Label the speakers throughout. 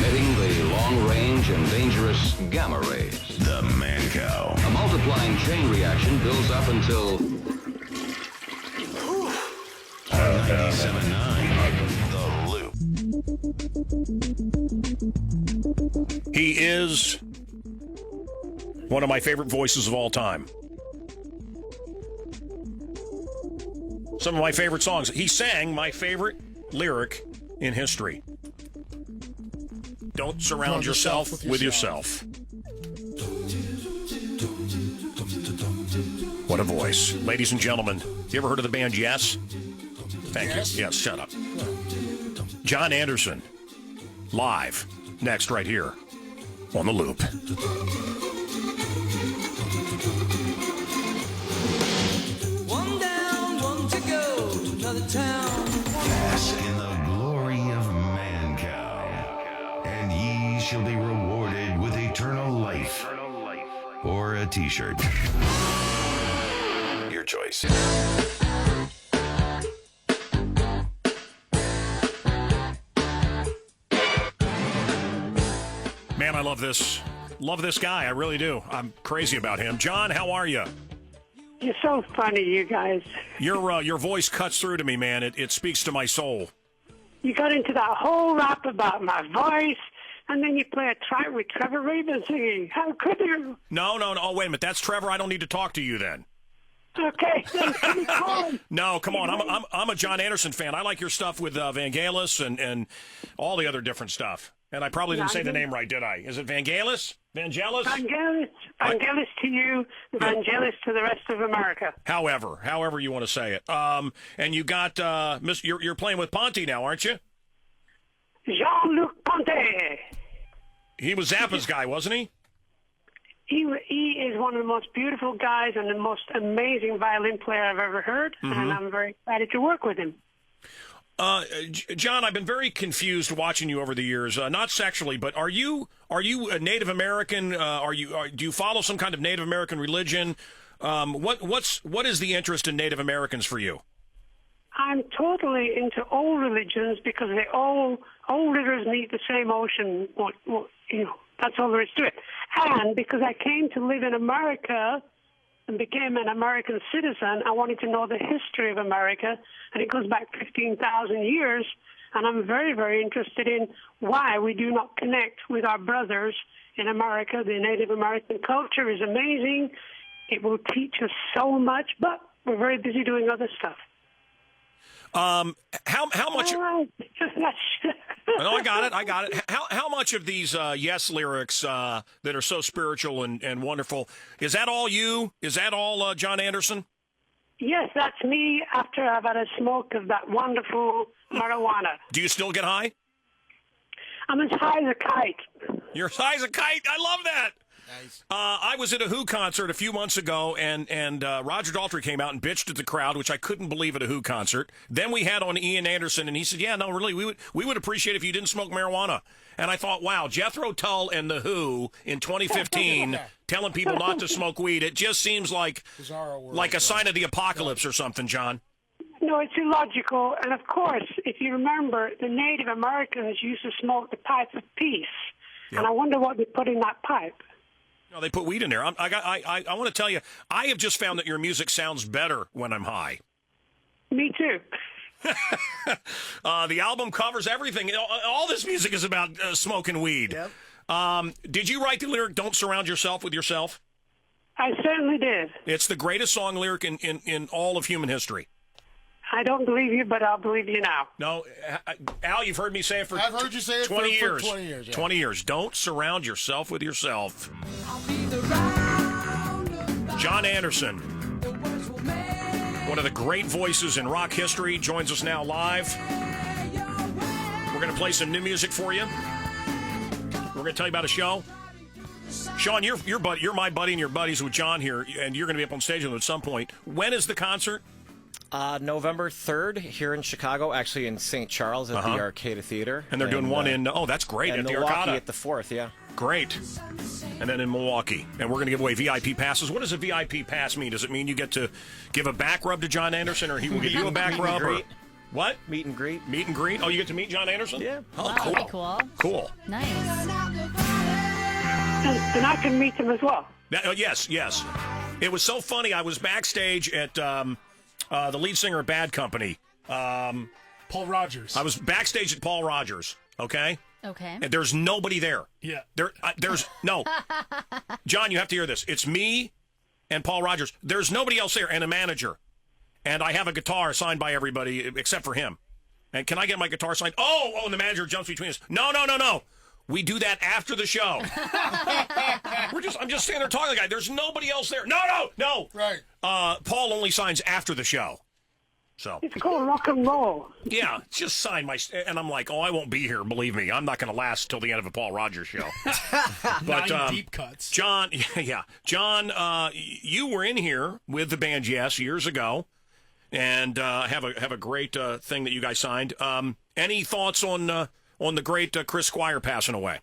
Speaker 1: emitting the long-range and dangerous gamma rays.
Speaker 2: The Mancow.
Speaker 1: A multiplying chain reaction builds up until...
Speaker 2: 97.9 The Loop.
Speaker 3: He is one of my favorite voices of all time. Some of my favorite songs. He sang my favorite lyric in history. Don't surround yourself with yourself. What a voice. Ladies and gentlemen, you ever heard of the band Yes? Thank you. Yes, shut up. Jon Anderson, live, next right here on The Loop.
Speaker 4: One down, one to go to another town.
Speaker 2: Bask in the glory of Mancow, and ye shall be rewarded with eternal life or a t-shirt. Your choice.
Speaker 3: Man, I love this. Love this guy. I really do. I'm crazy about him. Jon, how are you?
Speaker 5: You're so funny, you guys.
Speaker 3: Your voice cuts through to me, man. It speaks to my soul.
Speaker 5: You got into that whole rap about my voice, and then you play a track with Trevor Rabin singing. How could you?
Speaker 3: No. Oh, wait a minute. That's Trevor. I don't need to talk to you then.
Speaker 5: Okay, then keep me calling.
Speaker 3: No, come on. I'm a Jon Anderson fan. I like your stuff with Vangelis and all the other different stuff. And I probably didn't say the name right, did I? Is it Vangelis? Vangelis?
Speaker 5: Vangelis to you, Vangelis to the rest of America.
Speaker 3: However you want to say it. And you got you're playing with Ponty now, aren't you?
Speaker 5: Jean-Luc Ponty.
Speaker 3: He was Zappa's guy, wasn't he?
Speaker 5: He is one of the most beautiful guys and the most amazing violin player I've ever heard, and I'm very excited to work with him.
Speaker 3: Jon, I've been very confused watching you over the years. Not sexually, but are you a Native American? Do you follow some kind of Native American religion? What is the interest in Native Americans for you?
Speaker 5: I'm totally into all religions because all rivers meet the same ocean. That's all there is to it. And because I came to live in America and became an American citizen, I wanted to know the history of America, and it goes back 15,000 years, and I'm very, very interested in why we do not connect with our brothers in America. The Native American culture is amazing. It will teach us so much, but we're very busy doing other stuff.
Speaker 3: How much?
Speaker 5: Oh,
Speaker 3: No, I got it. How much of these Yes lyrics that are so spiritual and wonderful, is that all you? Is that all Jon Anderson?
Speaker 5: Yes, that's me after I've had a smoke of that wonderful marijuana.
Speaker 3: Do you still get high?
Speaker 5: I'm as high as a kite.
Speaker 3: You're as high as a kite? I love that.
Speaker 6: Nice.
Speaker 3: I was at a Who concert a few months ago, and Roger Daltrey came out and bitched at the crowd, which I couldn't believe at a Who concert. Then we had on Ian Anderson, and he said, "Yeah, no, really, we would appreciate if you didn't smoke marijuana." And I thought, wow, Jethro Tull and the Who in 2015 telling people not to smoke weed. It just seems like a sign of the apocalypse or something, Jon.
Speaker 5: No, it's illogical. And of course, if you remember, the Native Americans used to smoke the pipe of peace, and I wonder what they put in that pipe.
Speaker 3: No, they put weed in there. I want to tell you, I have just found that your music sounds better when I'm high.
Speaker 5: Me too.
Speaker 3: The album covers everything. All this music is about smoking weed.
Speaker 6: Yep.
Speaker 3: Did you write the lyric, "Don't surround yourself with yourself"?
Speaker 5: I certainly did.
Speaker 3: It's the greatest song lyric in all of human history.
Speaker 5: I don't believe you, but I'll believe you now.
Speaker 3: No, Al, you've heard me say it for
Speaker 6: I've heard you say it
Speaker 3: 20 years.
Speaker 6: For 20 years. Yeah.
Speaker 3: 20 years. Don't surround yourself with yourself. Jon Anderson, one of the great voices in rock history, joins us now live. We're going to play some new music for you. We're going to tell you about a show. Sean, you're my buddy, and you're buddies with Jon here, and you're going to be up on stage with him at some point. When is the concert?
Speaker 7: November 3rd here in Chicago, actually in St. Charles at the Arcada Theater.
Speaker 3: And they're doing one in, that's great,
Speaker 7: at
Speaker 3: the
Speaker 7: Milwaukee
Speaker 3: Arcada.
Speaker 7: at the 4th, yeah.
Speaker 3: Great. And then in Milwaukee. And we're going to give away VIP passes. What does a VIP pass mean? Does it mean you get to give a back rub to Jon Anderson, or he will give you a back rub? Or... What?
Speaker 7: Meet and greet.
Speaker 3: Meet and greet? Oh, you get to meet Jon Anderson?
Speaker 7: Yeah.
Speaker 3: Oh,
Speaker 6: Wow,
Speaker 3: cool.
Speaker 6: that'd be cool.
Speaker 3: Cool.
Speaker 6: Nice.
Speaker 5: And I can meet them as well.
Speaker 3: Yes. It was so funny. I was backstage at the lead singer of Bad Company.
Speaker 8: Paul Rogers.
Speaker 3: I was backstage at Paul Rogers, okay?
Speaker 6: Okay.
Speaker 3: And there's nobody there.
Speaker 8: Yeah.
Speaker 3: There's no. John, you have to hear this. It's me and Paul Rogers. There's nobody else there and a manager. And I have a guitar signed by everybody except for him. And can I get my guitar signed? Oh, and the manager jumps between us. No. We do that after the show. I'm just standing there talking to the guy. There's nobody else there. No.
Speaker 8: Right.
Speaker 3: Paul only signs after the show. So
Speaker 5: It's called rock and roll.
Speaker 3: yeah, just sign my. And I'm like, oh, I won't be here. Believe me, I'm not going to last till the end of a Paul Rogers show. But
Speaker 8: 9 deep cuts.
Speaker 3: John, John, you were in here with the band, yes, years ago, and have a great thing that you guys signed. Any thoughts on the great Chris Squire passing away?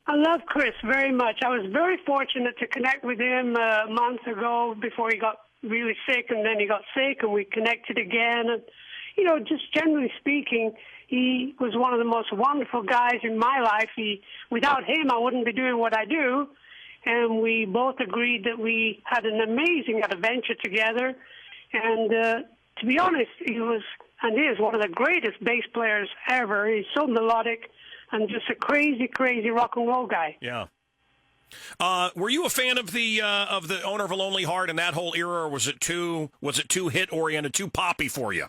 Speaker 5: I love Chris very much. I was very fortunate to connect with him a month ago before he got really sick, and then he got sick, and we connected again. And, just generally speaking, he was one of the most wonderful guys in my life. Without him, I wouldn't be doing what I do. And we both agreed that we had an amazing adventure together. And to be honest, he was and is one of the greatest bass players ever. He's so melodic and just a crazy, crazy rock and roll guy.
Speaker 3: Yeah. Were you a fan of the owner of A Lonely Heart in that whole era, or was it too hit oriented, too poppy for you?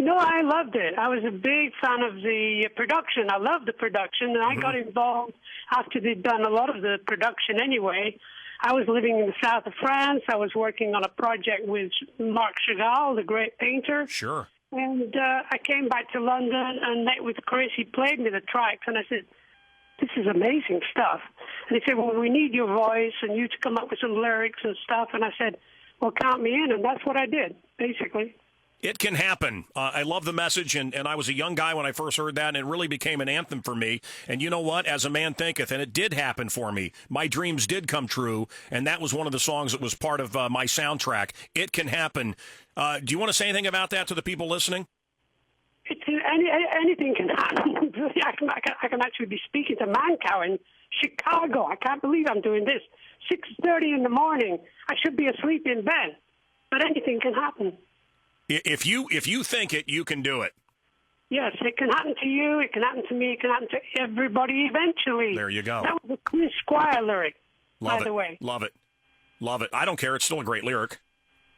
Speaker 5: No, I loved it. I was a big fan of the production. I loved the production, and I got involved after they'd done a lot of the production anyway. I was living in the south of France. I was working on a project with Marc Chagall, the great painter.
Speaker 3: Sure.
Speaker 5: And I came back to London and met with Chris. He played me the tracks, and I said, this is amazing stuff. And he said, well, we need your voice and you to come up with some lyrics and stuff. And I said, well, count me in. And that's what I did, basically.
Speaker 3: It can happen. I love the message, and I was a young guy when I first heard that, and it really became an anthem for me. And you know what? As a man thinketh, and it did happen for me. My dreams did come true, and that was one of the songs that was part of my soundtrack. It can happen. Do you want to say anything about that to the people listening?
Speaker 5: Anything can happen. I can actually be speaking to Mancow in Chicago. I can't believe I'm doing this. 6:30 in the morning. I should be asleep in bed. But anything can happen.
Speaker 3: If you think it, you can do it.
Speaker 5: Yes, it can happen to you. It can happen to me. It can happen to everybody eventually.
Speaker 3: There you go.
Speaker 5: That was a Chris Squire lyric, by the way.
Speaker 3: Love it. I don't care. It's still a great lyric.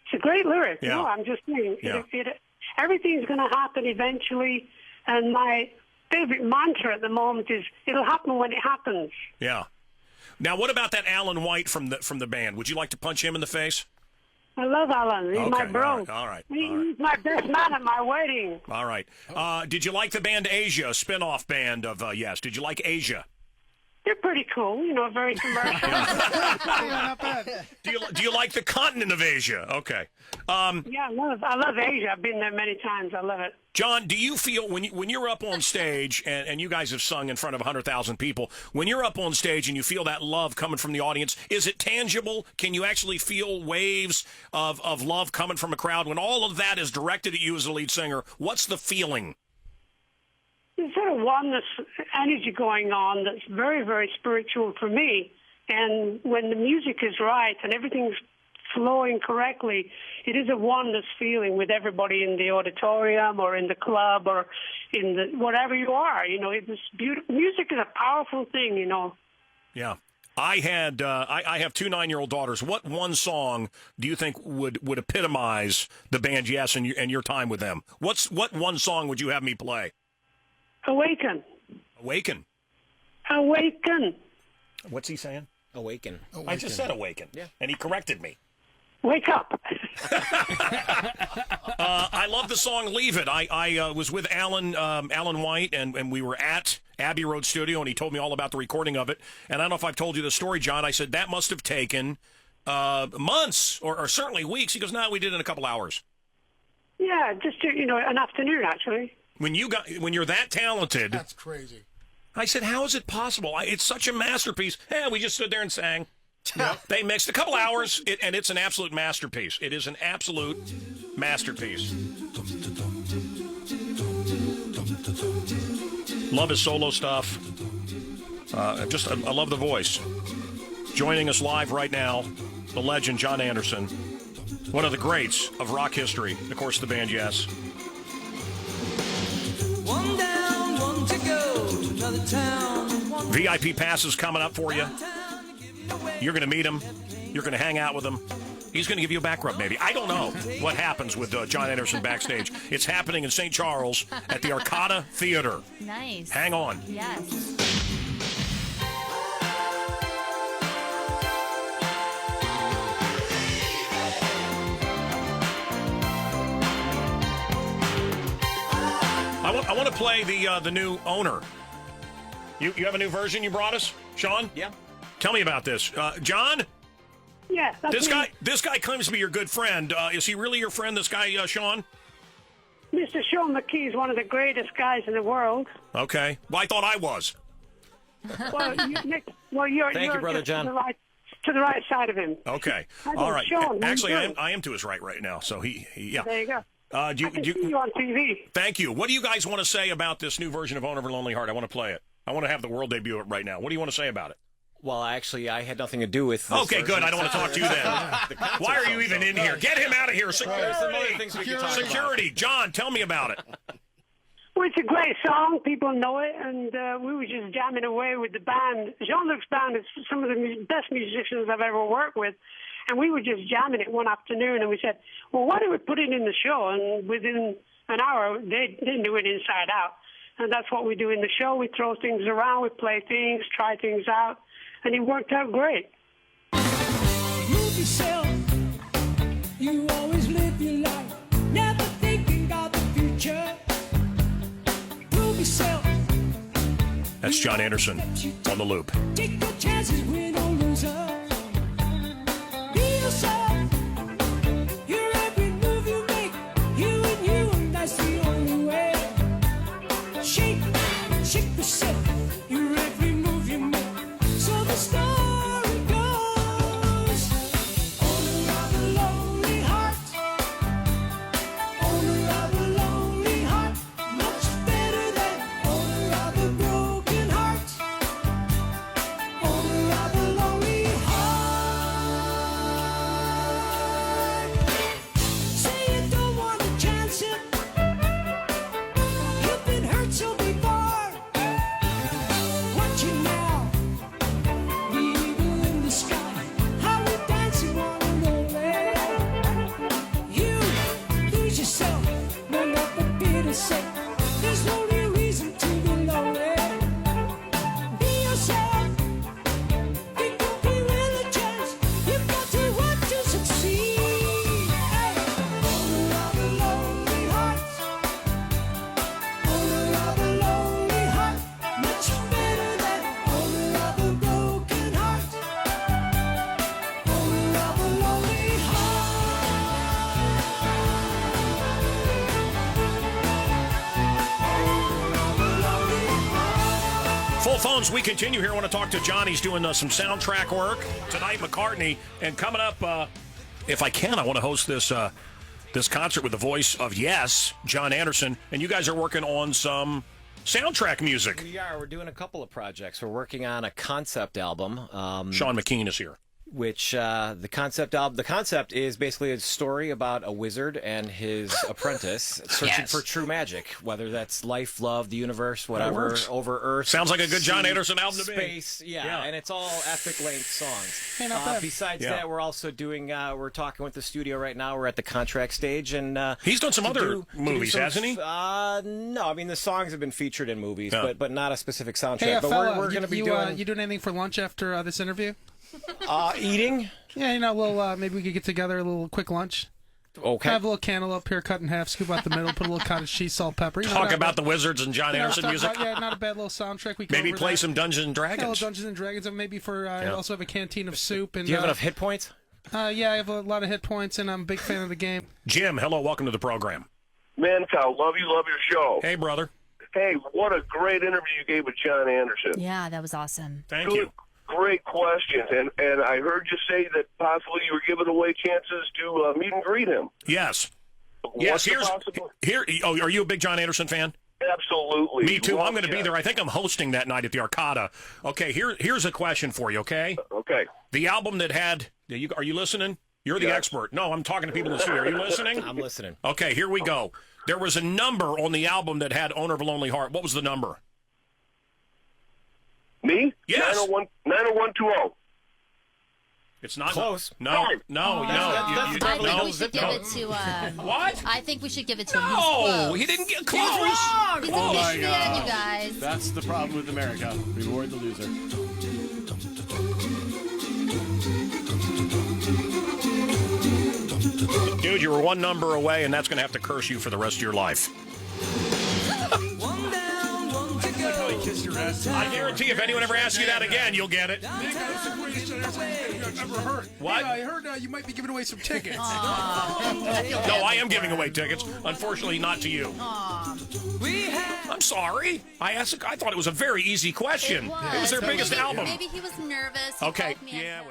Speaker 5: It's a great lyric.
Speaker 3: Yeah.
Speaker 5: No, I'm just saying.
Speaker 3: Yeah.
Speaker 5: Everything's going to happen eventually. And my favorite mantra at the moment is, it'll happen when it happens.
Speaker 3: Yeah. Now, what about that Alan White from the band? Would you like to punch him in the face?
Speaker 5: I love Alan. He's my bro.
Speaker 3: All right.
Speaker 5: He's my best man at my wedding.
Speaker 3: All right. Did you like the band Asia, a spin-off band of Yes? Did you like Asia?
Speaker 5: They're pretty cool, very commercial.
Speaker 8: Not bad.
Speaker 3: Do you like the continent of Asia? Okay.
Speaker 5: Yeah, I love Asia. I've been there many times. I love it.
Speaker 3: John, do you feel when you're up on stage and you guys have sung in front of 100,000 people, when you're up on stage and you feel that love coming from the audience, is it tangible? Can you actually feel waves of love coming from a crowd when all of that is directed at you as a lead singer? What's the feeling?
Speaker 5: There's sort of oneness energy going on that's very, very spiritual for me. And when the music is right and everything's flowing correctly, it is a oneness feeling with everybody in the auditorium or in the club or in the whatever you are. It's beautiful. Music is a powerful thing.
Speaker 3: Yeah. I have 2 9-year-old daughters. What one song do you think would epitomize the band Yes and your time with them? What one song would you have me play?
Speaker 5: Awaken.
Speaker 3: Awaken.
Speaker 5: Awaken.
Speaker 3: What's he saying?
Speaker 7: Awaken.
Speaker 3: I just said awaken. Yeah. And he corrected me.
Speaker 5: Wake up.
Speaker 3: I love the song Leave It. I was with Alan White, and we were at Abbey Road Studio, and he told me all about the recording of it. And I don't know if I've told you the story, John. I said, that must have taken months or certainly weeks. He goes, no, we did it in a couple hours.
Speaker 5: Yeah, just an afternoon, actually.
Speaker 3: When you're that talented.
Speaker 8: That's crazy.
Speaker 3: I said, how is it possible? It's such a masterpiece. We just stood there and sang. Yep. They mixed a couple hours, and it's an absolute masterpiece. It is an absolute masterpiece. Love his solo stuff. I love the voice. Joining us live right now, the legend Jon Anderson, one of the greats of rock history. Of course, the band Yes.
Speaker 4: One down, one to go to another town.
Speaker 3: VIP passes coming up for you. You're going to meet him. You're going to hang out with him. He's going to give you a back rub, maybe. I don't know what happens with Jon Anderson backstage. It's happening in St. Charles at the Arcada Theater.
Speaker 6: Nice.
Speaker 3: Hang on.
Speaker 6: Yes.
Speaker 3: I want to play the new owner. You have a new version you brought us, Sean?
Speaker 7: Yeah.
Speaker 3: Tell me about this, John.
Speaker 5: Yes, that's me.
Speaker 3: This guy claims to be your good friend. Is he really your friend? This guy, Sean?
Speaker 5: Mr. Sean McKee is one of the greatest guys in the world.
Speaker 3: Okay. Well, I thought I was.
Speaker 5: Well, you're
Speaker 7: Thank you, Brother
Speaker 5: just
Speaker 7: John.
Speaker 5: To the right side of him.
Speaker 3: Okay.
Speaker 5: Hi,
Speaker 3: All right.
Speaker 5: Sean,
Speaker 3: Actually,
Speaker 5: how you
Speaker 3: I am to his right now. So he yeah.
Speaker 5: There you go.
Speaker 3: I
Speaker 5: I can see you on TV.
Speaker 3: Thank you. What do you guys want to say about this new version of Owner of a Lonely Heart? I want to play it. I want to have the world debut it right now. What do you want to say about it?
Speaker 7: Well, actually, I had nothing to do with this
Speaker 3: Okay, good. I don't want to talk to you then. Why are you even in here? Get him out of here. Security.
Speaker 7: Some other things we can talk about.
Speaker 3: Security. John, tell me about it.
Speaker 5: Well, it's a great song. People know it, and we were just jamming away with the band. Jean-Luc's band is some of the best musicians I've ever worked with, and we were just jamming it one afternoon, and we said, well, why don't we put it in the show? And within an hour, they knew it inside out. And that's what we do in the show. We throw things around, we play things, try things out, and it worked out great.
Speaker 4: Move yourself. You always live your life, never thinking about the future. Prove yourself.
Speaker 3: That's Jon Anderson on the loop.
Speaker 4: Take your chances, win or loser. Be yourself. Your every move you make, you and that's the only way. Shake yourself. Your every move you make. So the story goes. Owner of a lonely heart. Owner of a lonely heart. Much better than owner of a broken heart. Owner of a lonely heart. Say you don't want to chance it. You've been hurt so before. Watch it now. The eagle in the sky. How we dancing on a lonely. You lose yourself. No nothing be to say. There's no real reason to be lonely. Be yourself. Think you'll be with a chance. You've got to want to succeed. Hey. Owner of a lonely heart. Owner of a lonely heart. Much better than owner of a broken heart. Owner of a lonely heart.
Speaker 3: Full phones, we continue here. I want to talk to John. He's doing some soundtrack work tonight, McCartney. And coming up, if I can, I want to host this concert with the voice of Yes, Jon Anderson. And you guys are working on some soundtrack music.
Speaker 7: We are. We're doing a couple of projects. We're working on a concept album.
Speaker 3: Sean McKee is here.
Speaker 7: Which the concept is basically a story about a wizard and his apprentice searching for true magic, whether that's life, love, the universe, whatever, over Earth.
Speaker 3: Sounds like a good Jon Anderson album to me.
Speaker 7: Space, yeah, and it's all epic length songs.
Speaker 8: Hey, not bad.
Speaker 7: Besides that, we're also doing. We're talking with the studio right now. We're at the contract stage, and
Speaker 3: he's done some other movies, hasn't he?
Speaker 7: No, I mean the songs have been featured in movies, but not a specific soundtrack.
Speaker 8: Hey,
Speaker 7: but
Speaker 8: fella,
Speaker 7: we're going to be doing.
Speaker 8: You doing anything for lunch after this interview?
Speaker 7: Eating.
Speaker 8: Yeah, maybe we could get together a little quick lunch.
Speaker 7: Okay.
Speaker 8: Have a little cantaloupe here, cut in half, scoop out the middle, put a little cottage cheese, salt, pepper.
Speaker 3: Talk about the Wizards and Jon Anderson music.
Speaker 8: Not a bad little soundtrack. We
Speaker 3: maybe play some Dungeons and Dragons.
Speaker 8: Yeah, little Dungeons and Dragons, and maybe I also have a canteen of soup. And
Speaker 7: do you have enough hit points?
Speaker 8: Yeah, I have a lot of hit points, and I'm a big fan of the game.
Speaker 3: Jim, hello, welcome to the program.
Speaker 9: Mancow, love your show.
Speaker 3: Hey, brother.
Speaker 9: Hey, what a great interview you gave with Jon Anderson.
Speaker 6: Yeah, that was awesome.
Speaker 3: Thank you.
Speaker 9: Great questions, and I heard you say that possibly you were giving away chances to meet and greet him.
Speaker 3: Yes.
Speaker 9: What's
Speaker 3: Yes. Here. Oh, are you a big Jon Anderson fan?
Speaker 9: Absolutely.
Speaker 3: Me too. I'm going to
Speaker 9: Love
Speaker 3: be there. I think I'm hosting that night at the Arcada. Okay, here's a question for you, okay?
Speaker 9: Okay.
Speaker 3: The album that had... Are you listening? You're the
Speaker 9: Yes.
Speaker 3: expert. No, I'm talking to people in the studio. Are you listening?
Speaker 7: I'm listening.
Speaker 3: Okay, here we go. There was a number on the album that had Owner of a Lonely Heart. What was the number?
Speaker 9: Me?
Speaker 3: Yes.
Speaker 9: 90120.
Speaker 3: It's not
Speaker 7: Close.
Speaker 3: No.
Speaker 7: that's
Speaker 3: No.
Speaker 6: I think
Speaker 3: No.
Speaker 6: we should give it to.
Speaker 3: What?
Speaker 6: I think we should give it to him. He's
Speaker 3: No,
Speaker 6: close.
Speaker 3: he didn't get close.
Speaker 6: He's a history man, you guys.
Speaker 10: That's the problem with America. Reward the loser.
Speaker 3: Dude, you were one number away, and that's going to have to curse you for the rest of your life. I guarantee if anyone ever asks you that again, you'll get it.
Speaker 8: That's the greatest answer I've ever heard.
Speaker 3: What?
Speaker 8: Hey, I heard you might be giving away some tickets.
Speaker 3: No, I am giving away tickets. Unfortunately, not to you. I'm sorry. I thought it was a very easy question. It was their biggest album.
Speaker 6: Maybe he was nervous. He
Speaker 3: Okay.
Speaker 6: called me
Speaker 3: Yeah,
Speaker 6: and-
Speaker 3: well.